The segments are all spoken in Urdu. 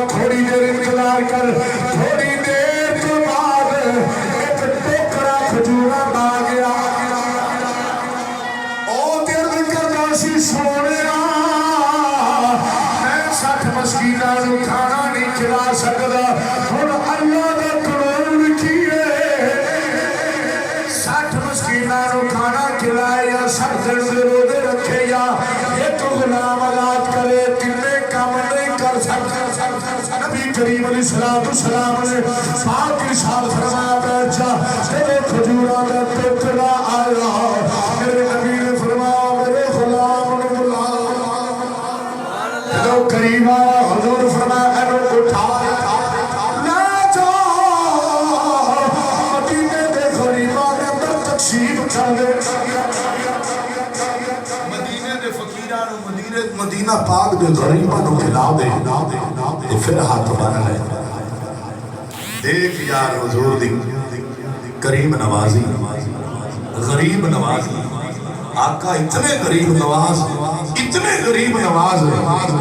تھوڑی دیر انتظار کر تھوڑی دیر کے بعد ایک ٹوکرا کھجورا آ گیا او دل کردا سی سونے میں 60 مسکیناں نو کھانا نہیں کھلا سکدا ہن اللہ دا قانون کیے 60 مسکیناں نو کھانا کھلائے یا 60 دن دے روزے رکھے یا ایک غلام آزاد کرے کنے کام نہیں کر سکتا نبی کریم علیہ السلام نے پاک ارشاد فرمایا بیٹھ جا تیرے کھجوراں دا ٹوکرا آیا میرے نبی نے فرمایا میرے غلام نے بلا جب قریب آیا حضور فرمایا اینو اٹھا لے جا مدینے دے غریباں دے اندر تقسیم کر دے مدینہ پاک دے غریباں نو کھلا دے تو پھر ہاتھ بن لے دیکھ یار حضور دی کریم نوازی غریب نوازی آقا اتنے غریب نواز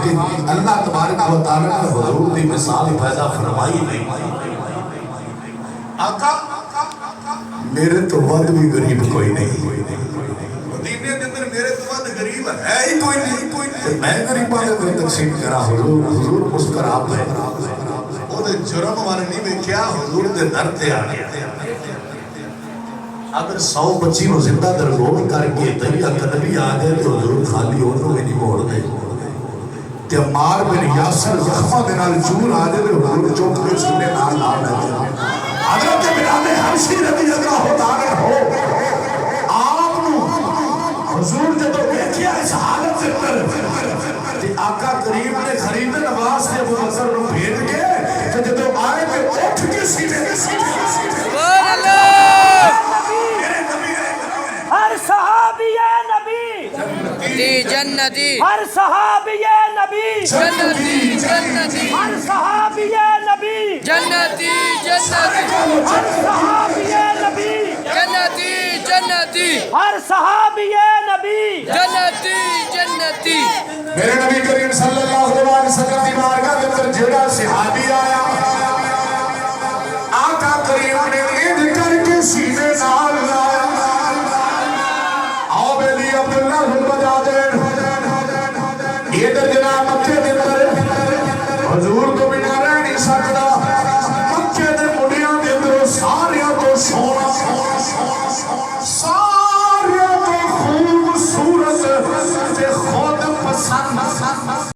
کہ اللہ تبارک و تعالی نے حضور دی مثال پیدا فرمائی نہیں آقا میرے تو ود بھی غریب کوئی نہیں مدینے کے اندر میرے تو ود غریب ہے ہی کوئی نہیں میں غریباں دے تقسیم کرا حضور مسکرا پے او دے جرم والے نہیں میں کیا حضور دے در تے آ گیا اگر 100 بچی نو زندہ درگور کر کے دریا قدمی آ گئے تو حضور خالی انہوں میں نہیں موڑ دے کہ عمار بن یاسر زخمہ دے نال چور آ جائے تو حضور چوک کے سینے نال نال لے حضرت بلال حبشی رضی اللہ تعالی ہو آپ نو حضور جب دیکھیا اس حالت سے پر کہ آقا کریم نے خرید نواز سے ابو بکر نو بھیج کے کہ جب آئے پہ اٹھ کے سینے سبحان اللہ ہر صحابی نبی جنتی ہر صحابی نبی جنتی جنتی ہر صحابی نبی جنتی جنتی ہر صحابی نبی جنتی جنتی ہر صحابی نبی جنتی جنتی میرے نبی کریم صلی اللہ علیہ وسلم کی بارگاہ کے اندر جڑا صحابی آیا آقا کریم نے اند کر کے سینے نال لایا آؤ بیلی عبداللہ بن بجادین ادھر جناب مکے دے اندر